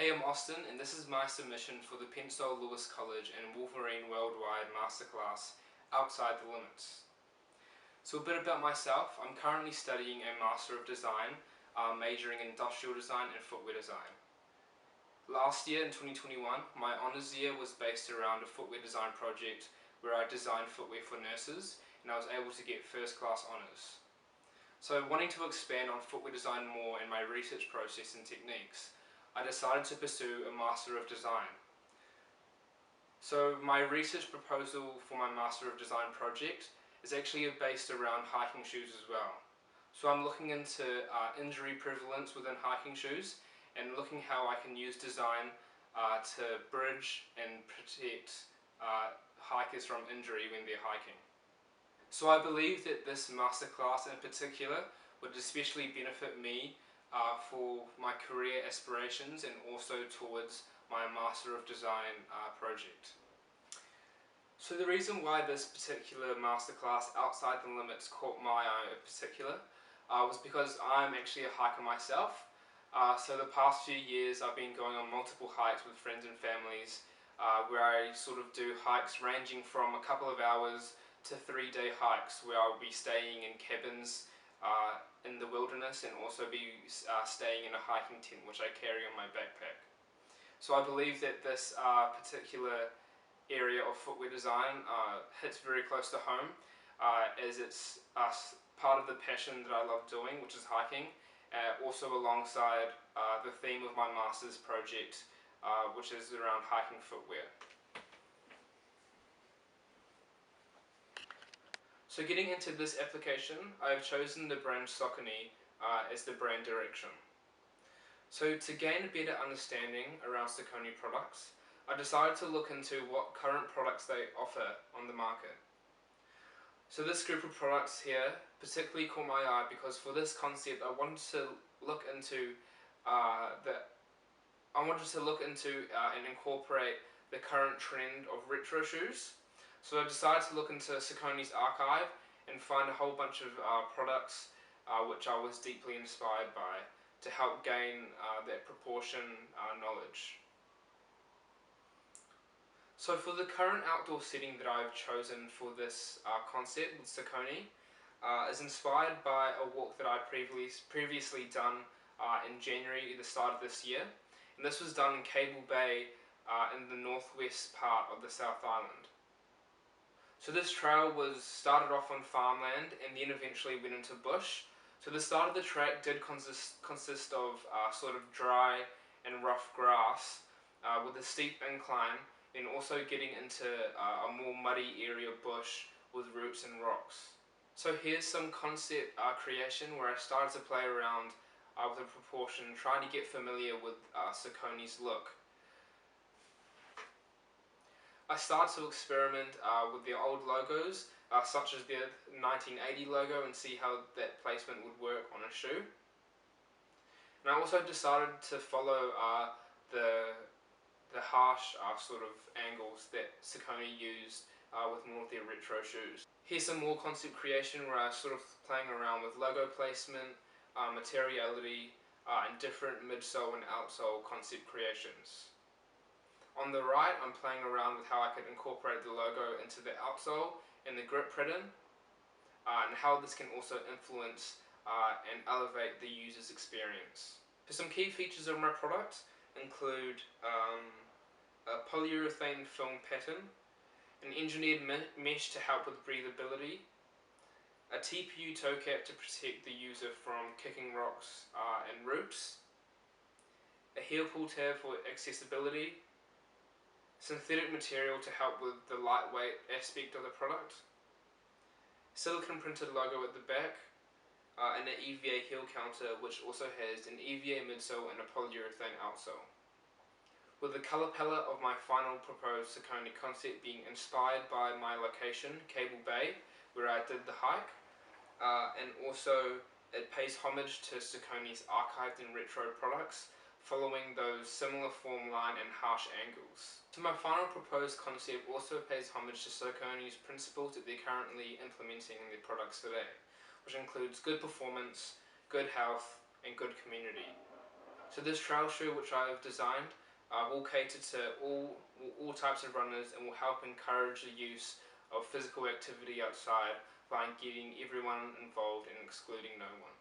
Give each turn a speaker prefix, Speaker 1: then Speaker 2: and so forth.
Speaker 1: Hey, I'm Austin, and this is my submission for the Pensole Lewis College and Wolverine Worldwide Masterclass, Outside the Limits. So a bit about myself. I'm currently studying a Master of Design, majoring in Industrial Design and Footwear Design. Last year, in 2021, my honours year was based around a footwear design project where I designed footwear for nurses, and I was able to get first class honours. So wanting to expand on footwear design more in my research process and techniques, I decided to pursue a Master of Design. So my research proposal for my Master of Design project is actually based around hiking shoes as well. So I'm looking into injury prevalence within hiking shoes and looking how I can use design to bridge and protect hikers from injury when they're hiking. So I believe that this masterclass in particular would especially benefit me for my career aspirations and also towards my Master of Design project. So the reason why this particular masterclass, Outside the Limits, caught my eye in particular was because I'm actually a hiker myself. So the past few years I've been going on multiple hikes with friends and families where I sort of do hikes ranging from a couple of hours to 3-day hikes where I'll be staying in cabins in the wilderness and also be staying in a hiking tent which I carry on my backpack. So I believe that this particular area of footwear design hits very close to home as it's part of the passion that I love doing, which is hiking, also alongside the theme of my master's project which is around hiking footwear. So getting into this application, I've chosen the brand SAUCONY as the brand direction. So to gain a better understanding around SAUCONY products, I decided to look into what current products they offer on the market. So this group of products here particularly caught my eye because for this concept I wanted to look into and incorporate the current trend of retro shoes. So I decided to look into SAUCONY's archive and find a whole bunch of products which I was deeply inspired by to help gain that proportion knowledge. So for the current outdoor setting that I've chosen for this concept with SAUCONY is inspired by a walk that I previously done in January at the start of this year, and this was done in Cable Bay in the northwest part of the South Island. So this trail started off on farmland and then eventually went into bush. So the start of the track did consist of sort of dry and rough grass with a steep incline, and also getting into a more muddy area of bush with roots and rocks. So here's some concept creation where I started to play around with the proportion, trying to get familiar with SAUCONY's look. I started to experiment with the old logos, such as the 1980 logo, and see how that placement would work on a shoe. And I also decided to follow the harsh sort of angles that SAUCONY used with more of their retro shoes. Here's some more concept creation where I was sort of playing around with logo placement, materiality, and different midsole and outsole concept creations. On the right, I'm playing around with how I could incorporate the logo into the outsole and the grip pattern, and how this can also influence and elevate the user's experience. So some key features of my product include a polyurethane film pattern, an engineered mesh to help with breathability, a TPU toe cap to protect the user from kicking rocks and roots, a heel pull tab for accessibility, synthetic material to help with the lightweight aspect of the product, silicone printed logo at the back, and an EVA heel counter which also has an EVA midsole and a polyurethane outsole. With the colour palette of my final proposed SAUCONY concept being inspired by my location, Cable Bay, where I did the hike, and also it pays homage to SAUCONY's archived and retro products, following those similar form line and harsh angles. So my final proposed concept also pays homage to SAUCONY's principles that they're currently implementing in their products today, which includes good performance, good health, and good community. So this trail shoe which I have designed will cater to all types of runners and will help encourage the use of physical activity outside by getting everyone involved and excluding no one.